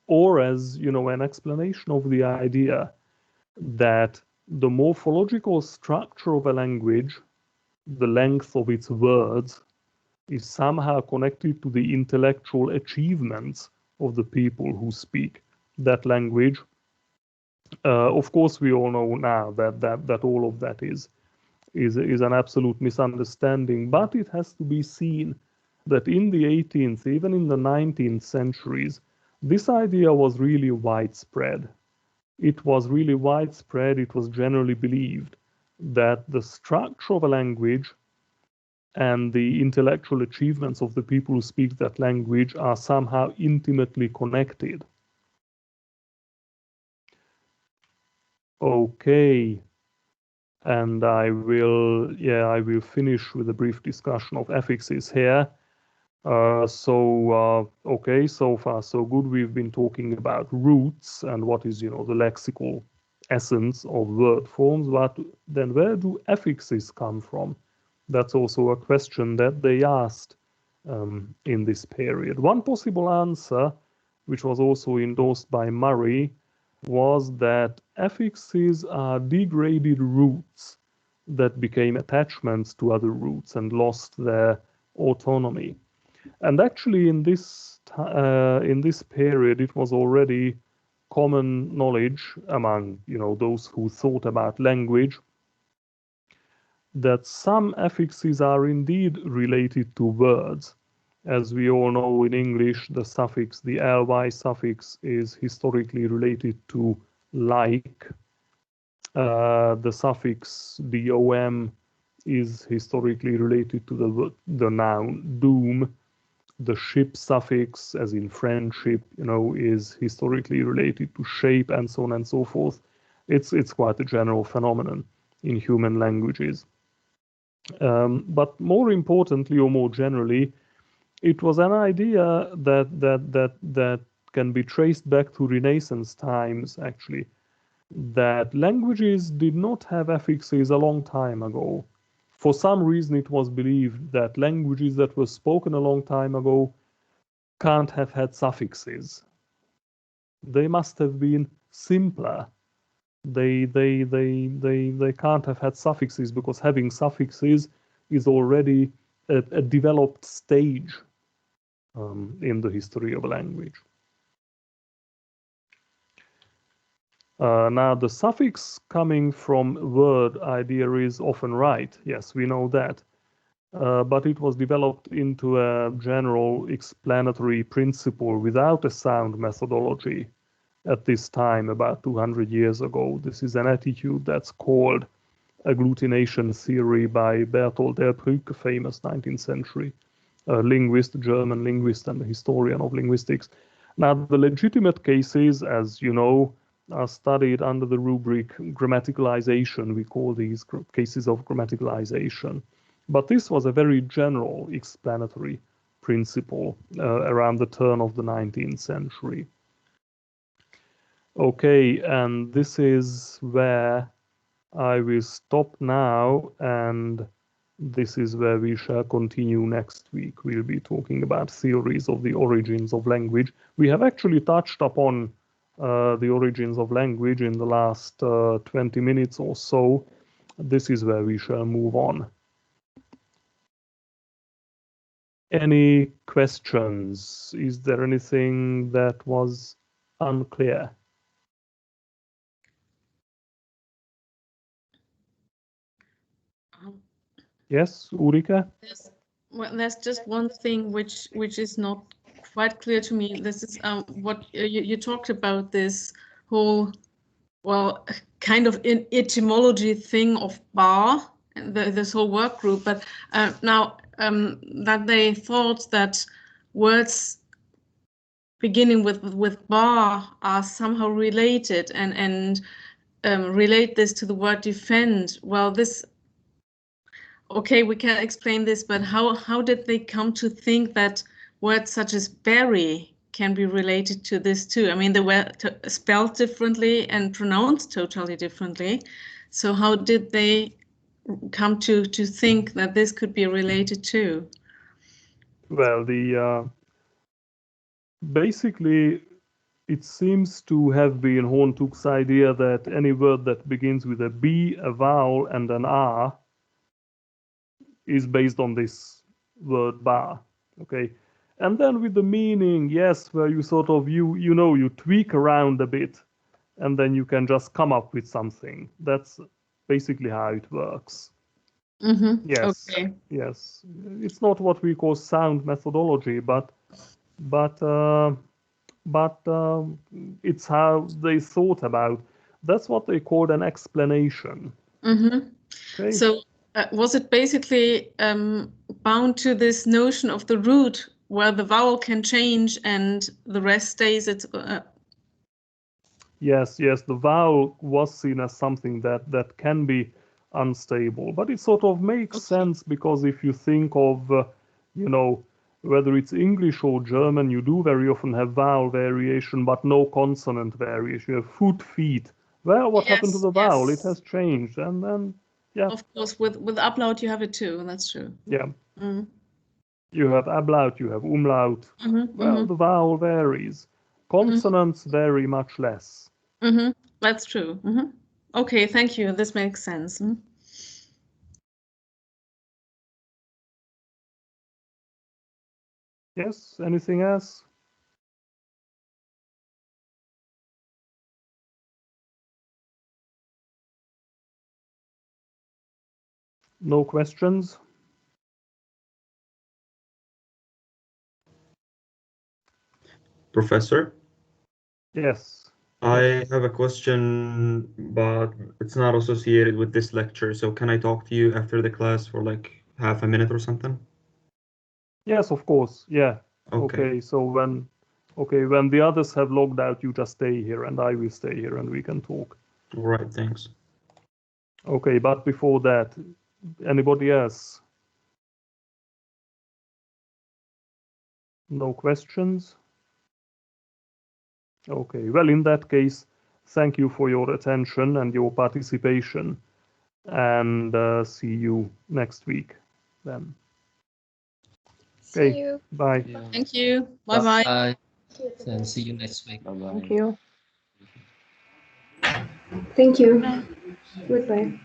or as, an explanation of the idea that the morphological structure of a language, the length of its words, is somehow connected to the intellectual achievements of the people who speak that language. Of course, we all know now that all of that is an absolute misunderstanding, but it has to be seen that in the 18th, even in the 19th centuries, this idea was really widespread. It was really widespread. It was generally believed that the structure of a language and the intellectual achievements of the people who speak that language are somehow intimately connected. Okay, and I will finish with a brief discussion of affixes here. Okay, so far so good. We've been talking about roots and what is, the lexical essence of word forms, but then where do affixes come from? That's also a question that they asked in this period. One possible answer, which was also endorsed by Murray, was that affixes are degraded roots that became attachments to other roots and lost their autonomy. And actually, in this period, it was already common knowledge among those who thought about language that some affixes are indeed related to words. As we all know, in English, the suffix, the ly suffix, is historically related to like. The suffix dom is historically related to the noun doom. The ship suffix, as in friendship, is historically related to shape, and so on and so forth. It's quite a general phenomenon in human languages. But more importantly, or more generally, it was an idea that can be traced back to Renaissance times, actually, that languages did not have affixes a long time ago. For some reason, it was believed that languages that were spoken a long time ago can't have had suffixes. They must have been simpler. They can't have had suffixes because having suffixes is already a developed stage in the history of a language. Now, the suffix coming from word idea is often right. Yes, we know that. But it was developed into a general explanatory principle without a sound methodology at this time, about 200 years ago. This is an attitude that's called agglutination theory by Bertolt Delbrück, a famous 19th century linguist, German linguist, and a historian of linguistics. Now, the legitimate cases, as you know, are studied under the rubric grammaticalization. We call these cases of grammaticalization. But this was a very general explanatory principle around the turn of the 19th century. Okay, and this is where I will stop now, and this is where we shall continue next week. We'll be talking about theories of the origins of language. We have actually touched upon the origins of language in the last 20 minutes or so. This is where we shall move on. Any questions? Is there anything that was unclear? Yes, Ulrike? There's just one thing which is not quite clear to me. This is what you talked about, this whole, well, kind of etymology thing of bar, this whole work group. But now that they thought that words beginning with bar are somehow related and relate this to the word defend. Well, this, okay, we can explain this, but how did they come to think that words such as bury can be related to this too? I mean, they were spelled differently and pronounced totally differently. So how did they come to think that this could be related too? Well, the basically it seems to have been Horn-Tuck's idea that any word that begins with a B, a vowel, and an R is based on this word bar. Okay, and then with the meaning, yes, where you sort of you tweak around a bit, and then you can just come up with something. That's basically how it works. Mm-hmm. Yes. Okay. Yes. It's not what we call sound methodology, but it's how they thought about. That's what they called an explanation. Mm-hmm. Okay. So was it basically bound to this notion of the root where the vowel can change and the rest stays? Yes, the vowel was seen as something that can be unstable, but it sort of makes sense because if you think of, whether it's English or German, you do very often have vowel variation, but no consonant variation. You have foot, feet. Well, what happened to the vowel? It has changed, and then yeah. Of course, with upload you have it too. That's true. Yeah. Mm. You have ablaut, you have umlaut. Well, the vowel varies. Consonants vary much less. That's true. Okay, thank you. This makes sense. Yes, anything else? No questions? Professor? Yes. I have a question, but it's not associated with this lecture. So can I talk to you after the class for like half a minute or something? Yes, of course. Yeah. Okay. So when the others have logged out, you just stay here and I will stay here and we can talk. All right, thanks. Okay, but before that, anybody else? No questions? Okay, well, in that case, thank you for your attention and your participation, and see you next week then. Okay, See you. bye. Thank you. Bye-bye. Bye. And see you next week. Bye-bye. Thank you. Thank you. Goodbye.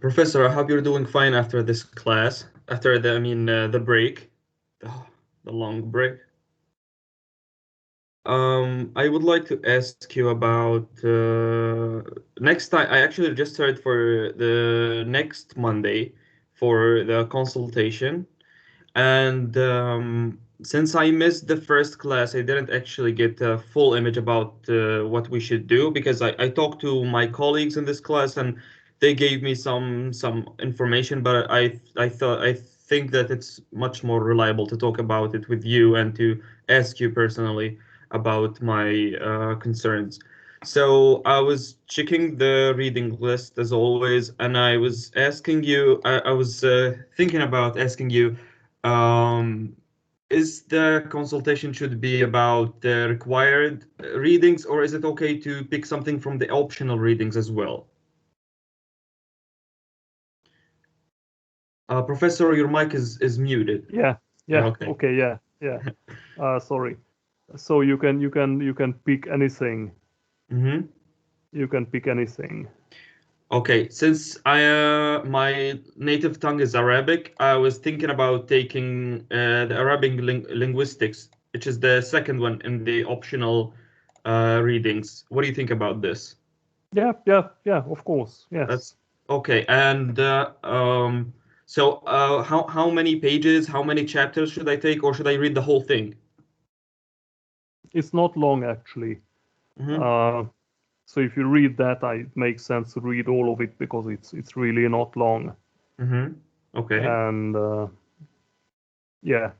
Professor, I hope you're doing fine after this class, after the break, the long break. I would like to ask you about next time. I actually registered for the next Monday for the consultation, and since I missed the first class, I didn't actually get a full image about what we should do, because I talked to my colleagues in this class and they gave me some information, but I think that it's much more reliable to talk about it with you and to ask you personally about my concerns. So I was checking the reading list as always, and I was asking you, I was thinking about asking you, um, is the consultation should be about the required readings, or is it okay to pick something from the optional readings as well? Professor, your mic is muted. Yeah. Okay. Yeah. Sorry. So you can pick anything. Mm-hmm. You can pick anything. Okay, since my native tongue is Arabic, I was thinking about taking the Arabic linguistics, which is the second one in the optional readings. What do you think about this? Yeah. Of course. Yes. That's okay. And so how many pages, how many chapters should I take, or should I read the whole thing? It's not long actually. Mm-hmm. So if you read that, it makes sense to read all of it because it's really not long. Mm-hmm. Okay. And yeah.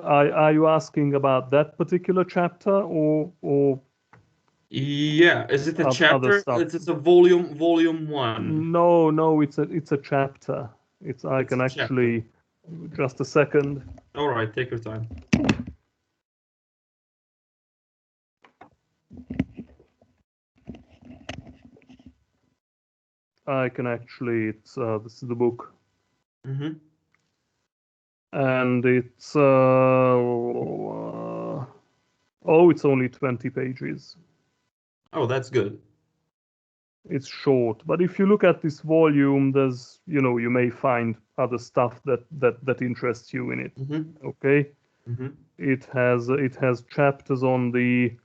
Are you asking about that particular chapter or Yeah, is it a other chapter? stuff? It's a volume one. No, it's a chapter. I It's can a actually just a second. All right, take your time. I can actually this is the book. Mm-hmm. And it's it's only 20 pages. Oh, that's good. It's short, but if you look at this volume, there's you may find other stuff that interests you in it. Mm-hmm. Okay. Mm-hmm. It has chapters on the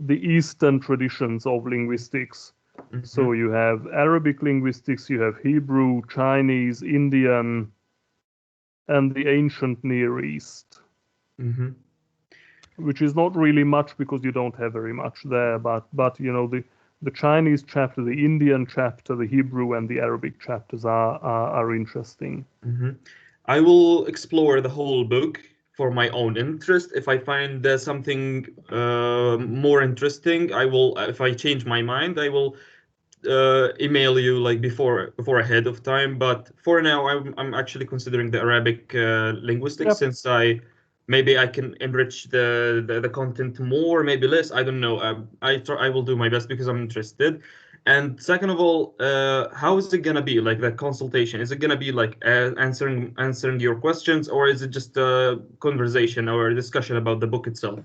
Eastern traditions of linguistics. Mm-hmm. So you have Arabic linguistics, you have Hebrew, Chinese, Indian, and the ancient Near East. Mm-hmm. Which is not really much because you don't have very much there, but the Chinese chapter, the Indian chapter, the Hebrew and the Arabic chapters are interesting. Mm-hmm. I will explore the whole book for my own interest. If I find something more interesting, I will. If I change my mind, I will email you like before ahead of time. But for now, I'm actually considering the Arabic linguistics, Yep. since maybe I can enrich the content more, maybe less. I don't know. I will do my best because I'm interested. And second of all, how is it gonna be like the consultation? Is it gonna be like answering your questions, or is it just a conversation or a discussion about the book itself?